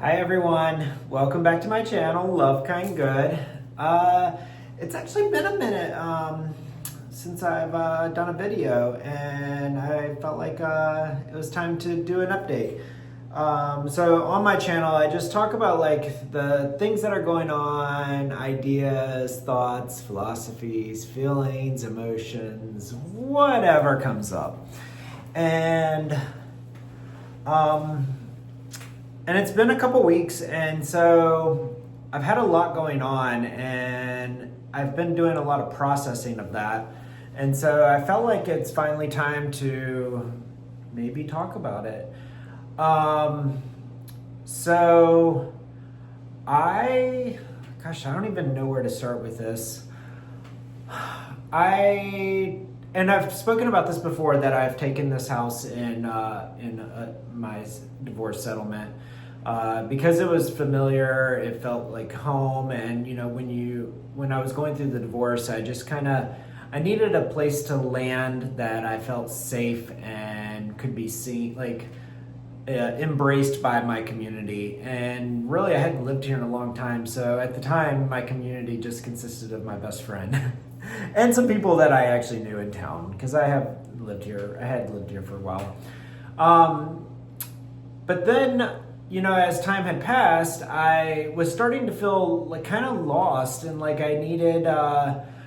Hi everyone, welcome back to my channel, Love Kind Good. It's actually been a minute since I've done a video, and I felt like it was time to do an update. So on my channel, I just talk about like the things that are going on, ideas, thoughts, philosophies, feelings, emotions, whatever comes up. And and it's been a couple weeks, and so I've had a lot going on, and I've been doing a lot of processing of that. And so I felt like it's finally time to maybe talk about it. So gosh, I don't even know where to start with this. And I've spoken about this before, that I've taken this house in my divorce settlement because it was familiar. It felt like home, and when I was going through the divorce, I needed a place to land that I felt safe and could be seen, embraced by my community. And really, I hadn't lived here in a long time, so at the time, my community just consisted of my best friend. And some people that I actually knew in town, because I had lived here for a while. But then, as time had passed, I was starting to feel like kind of lost, and like I needed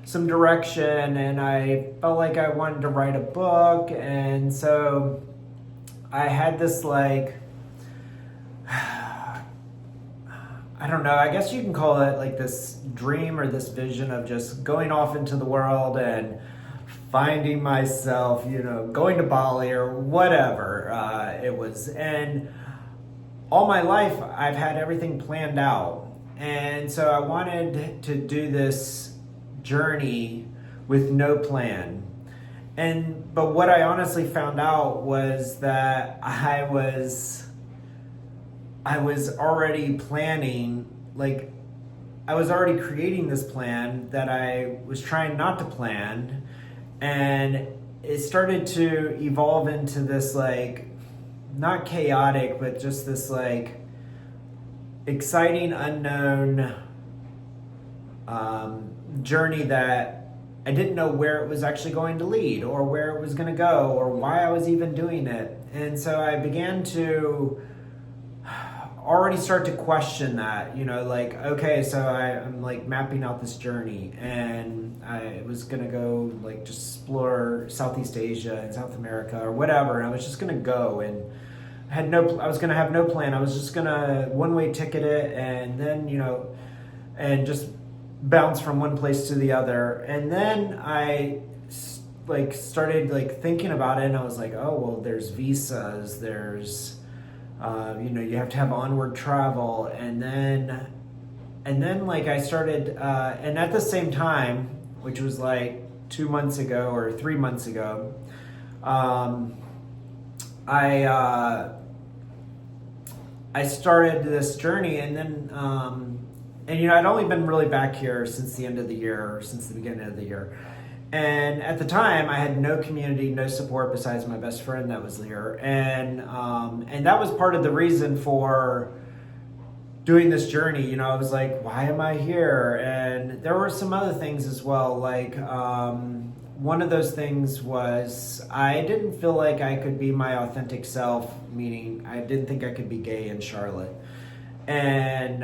some direction, and I felt like I wanted to write a book. And so I had this I don't know, I guess you can call it like this dream or this vision of just going off into the world and finding myself, going to Bali or whatever it was. And all my life, I've had everything planned out. And so I wanted to do this journey with no plan. But what I honestly found out was that I was already planning, I was already creating this plan that I was trying not to plan. And it started to evolve into this, not chaotic, but just this, exciting, unknown journey that I didn't know where it was actually going to lead, or where it was going to go, or why I was even doing it. And so I began to already start to question that, okay, so I'm mapping out this journey, and I was gonna go just explore Southeast Asia and South America or whatever, and I was just gonna go, and I was gonna have no plan. I was just gonna one-way ticket it, and then and just bounce from one place to the other. And then I started thinking about it, and I was like, oh well, there's visas, there's you have to have onward travel. And then I started, and at the same time, which was 2 months ago or 3 months ago, I started this journey. And then, I'd only been really back here since the end of the year, or since the beginning of the year. And at the time, I had no community, no support besides my best friend that was here. And that was part of the reason for doing this journey. I was like, why am I here? And there were some other things as well. One of those things was I didn't feel like I could be my authentic self, meaning I didn't think I could be gay in Charlotte. And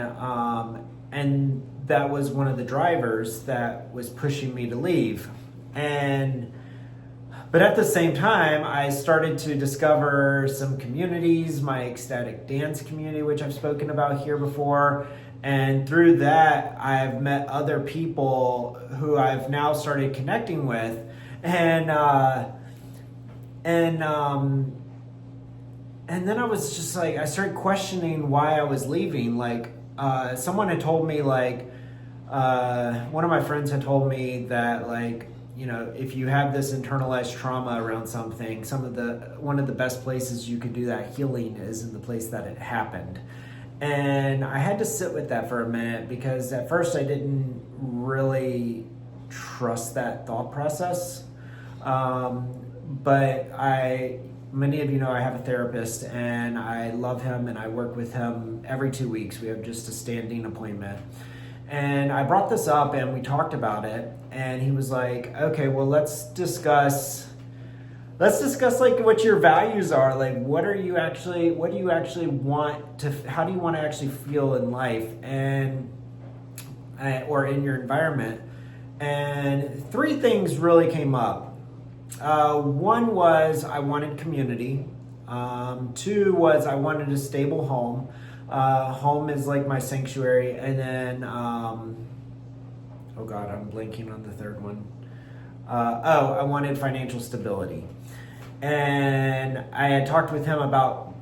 that was one of the drivers that was pushing me to leave. But at the same time, I started to discover some communities, my ecstatic dance community, which I've spoken about here before. And through that, I've met other people who I've now started connecting with. And then I was just I started questioning why I was leaving. Someone had told me, one of my friends had told me that, if you have this internalized trauma around something, one of the best places you could do that healing is in the place that it happened. And I had to sit with that for a minute, because at first I didn't really trust that thought process. But many of you know, I have a therapist, and I love him, and I work with him every 2 weeks. We have just a standing appointment. And I brought this up, and we talked about it, and he was like, okay, well, let's discuss like what your values are. Like, what do you actually want to, how do you want to actually feel in life and or in your environment? And 3 things really came up. One was I wanted community. 2 was I wanted a stable home. Home is like my sanctuary. And then, oh God, I'm blanking on the 3rd one. I wanted financial stability. And I had talked with him about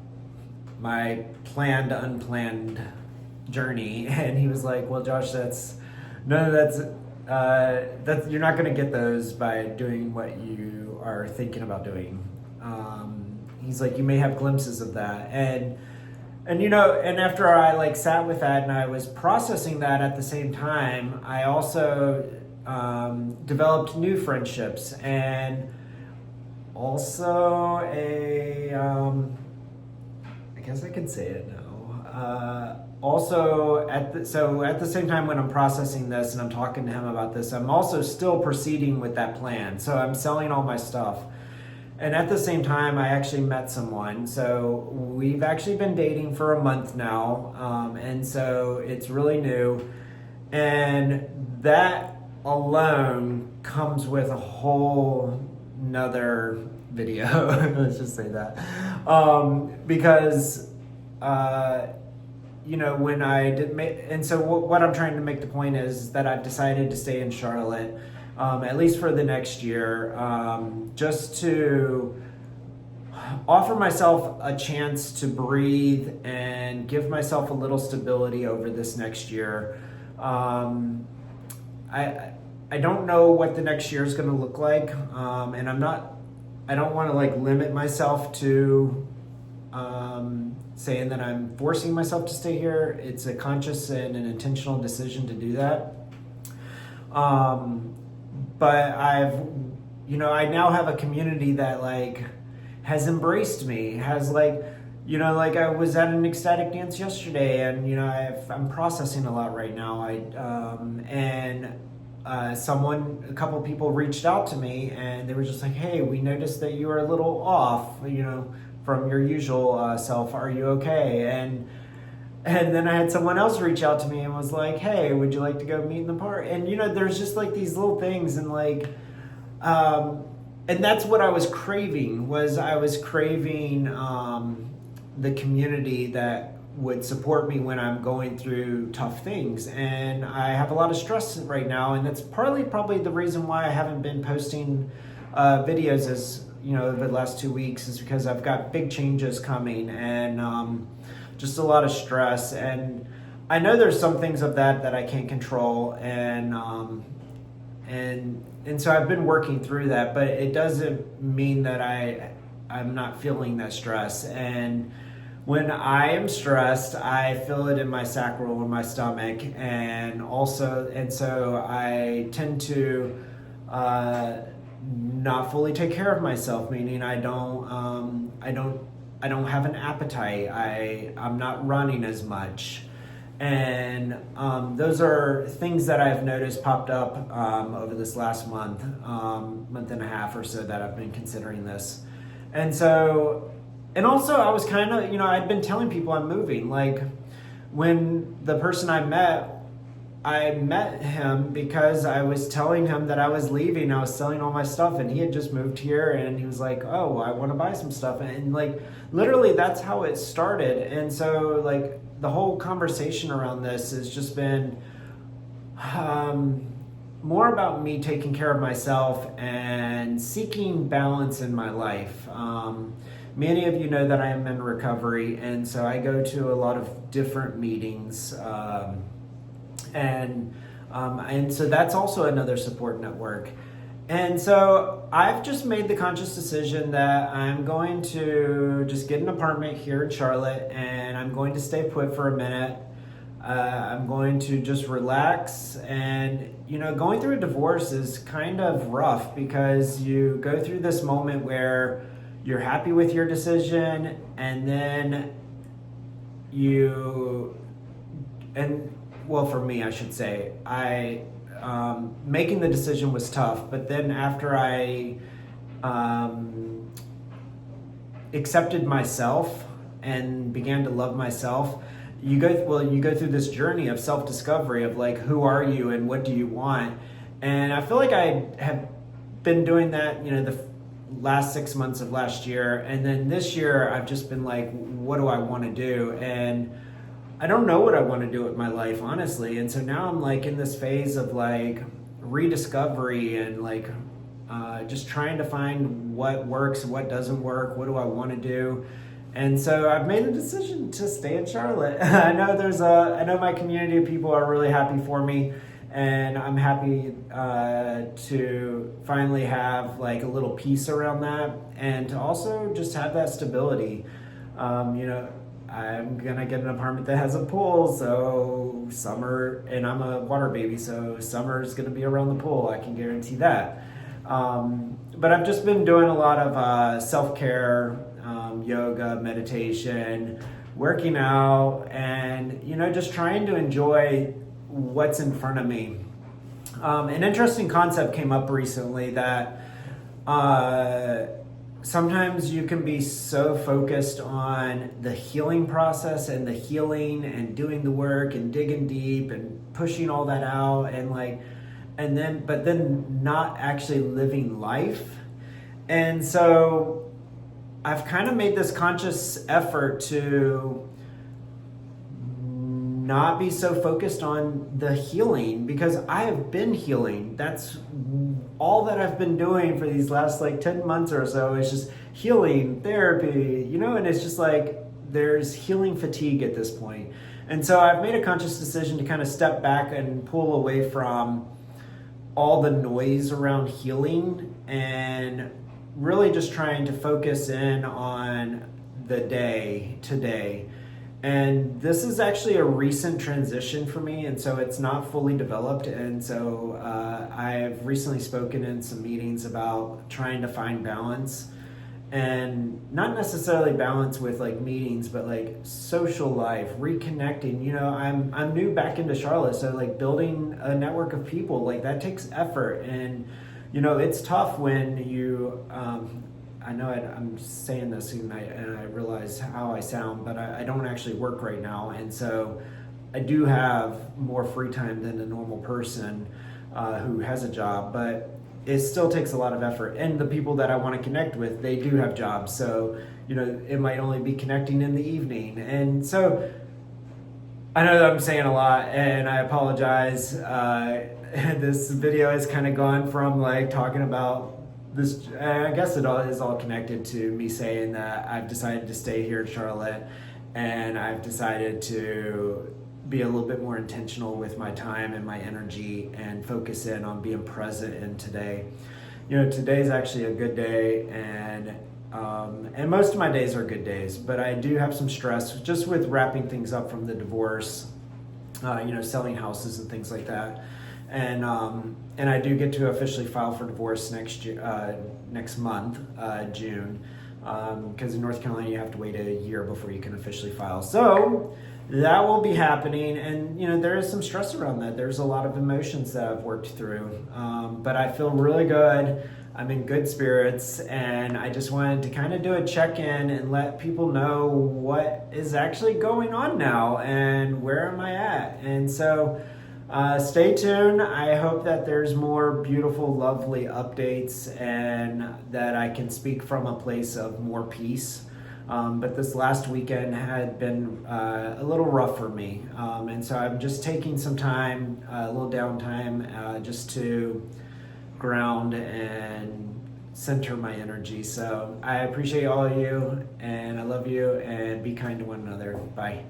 my planned, unplanned journey. And he was like, well, Josh, that's you're not going to get those by doing what you are thinking about doing. He's like, you may have glimpses of that. And you know, and after I like sat with that and I was processing that at the same time, I also developed new friendships, and also I guess I can say it now. Also, at the same time when I'm processing this and I'm talking to him about this, I'm also still proceeding with that plan. So I'm selling all my stuff. And at the same time, I actually met someone. So we've actually been dating for a month now. And so it's really new. And that alone comes with a whole nother video. Let's just say that. Because, you know, when I did and so what I'm trying to make the point is that I've decided to stay in Charlotte, at least for the next year, just to offer myself a chance to breathe and give myself a little stability over this next year. I don't know what the next year is going to look like, and I don't want to like limit myself to saying that I'm forcing myself to stay here. It's a conscious and an intentional decision to do that. But I now have a community that like has embraced me, has like, you know, like I was at an ecstatic dance yesterday, and you know, I'm processing a lot right now. A couple people reached out to me, and they were just like, hey, we noticed that you were a little off, you know, from your usual self. Are you okay? And then I had someone else reach out to me and was like, hey, would you like to go meet in the park? And you know, there's just like these little things, and like, and that's what I was craving, the community that would support me when I'm going through tough things. And I have a lot of stress right now, and that's probably the reason why I haven't been posting videos as, you know, the last 2 weeks, is because I've got big changes coming, and just a lot of stress. And I know there's some things of that I can't control, and so I've been working through that, but it doesn't mean that I'm not feeling that stress. And when I am stressed, I feel it in my sacral or my stomach, and so I tend to not fully take care of myself, meaning I don't have an appetite. I'm not running as much. And those are things that I've noticed popped up over this last month and a half or so that I've been considering this. And also I was kind of, you know, I'd been telling people I'm moving. Like when the person I met him because I was telling him that I was leaving. I was selling all my stuff, and he had just moved here, and he was like, oh, I want to buy some stuff. And like, literally that's how it started. And so like the whole conversation around this has just been more about me taking care of myself and seeking balance in my life. Many of you know that I am in recovery, and so I go to a lot of different meetings, and so that's also another support network. And so I've just made the conscious decision that I'm going to just get an apartment here in Charlotte, and I'm going to stay put for a minute. I'm going to just relax. And, you know, going through a divorce is kind of rough because you go through this moment where you're happy with your decision, and then you, and well, for me, I should say, making the decision was tough, but then after I accepted myself and began to love myself, you go through this journey of self-discovery of like, who are you and what do you want? And I feel like I have been doing that, the last 6 months of last year, and then this year I've just been like, what do I want to do? And I don't know what I want to do with my life, honestly. And so now I'm like in this phase of like rediscovery and like just trying to find what works, what doesn't work, what do I want to do. And so I've made the decision to stay in Charlotte. I know my community of people are really happy for me, and I'm happy to finally have like a little peace around that, and to also just have that stability. I'm gonna get an apartment that has a pool, so summer, and I'm a water baby, so summer is gonna be around the pool. I can guarantee that. But I've just been doing a lot of self-care, yoga, meditation, working out, and just trying to enjoy what's in front of me. An interesting concept came up recently that sometimes you can be so focused on the healing process and the healing and doing the work and digging deep and pushing all that out but then not actually living life. And so I've kind of made this conscious effort to not be so focused on the healing, because I have been healing. That's all that I've been doing for these last like 10 months or so, is just healing, therapy, and it's just like there's healing fatigue at this point. And so I've made a conscious decision to kind of step back and pull away from all the noise around healing and really just trying to focus in on the day today. And this is actually a recent transition for me, and so it's not fully developed. And so I've recently spoken in some meetings about trying to find balance, and not necessarily balance with like meetings, but like social life, reconnecting. I'm new back into Charlotte, so like building a network of people, like that takes effort. And it's tough when you I know I'm saying this and I realize how I sound, but I don't actually work right now, and so I do have more free time than a normal person who has a job, but it still takes a lot of effort. And the people that I want to connect with, they do have jobs, so it might only be connecting in the evening. And so I know that I'm saying a lot, and I apologize. This video has kind of gone from like talking about this, I guess it all is all connected to me saying that I've decided to stay here in Charlotte, and I've decided to be a little bit more intentional with my time and my energy and focus in on being present in today. Today's actually a good day, and most of my days are good days, but I do have some stress just with wrapping things up from the divorce, selling houses and things like that. And I do get to officially file for divorce next month, June, because in North Carolina you have to wait a year before you can officially file. So that will be happening, and there is some stress around that. There's a lot of emotions that I've worked through, but I feel really good. I'm in good spirits, and I just wanted to kind of do a check-in and let people know what is actually going on now and where am I at. And so stay tuned. I hope that there's more beautiful, lovely updates and that I can speak from a place of more peace. But this last weekend had been a little rough for me. And so I'm just taking some time, a little downtime, just to ground and center my energy. So I appreciate all of you, and I love you, and be kind to one another. Bye.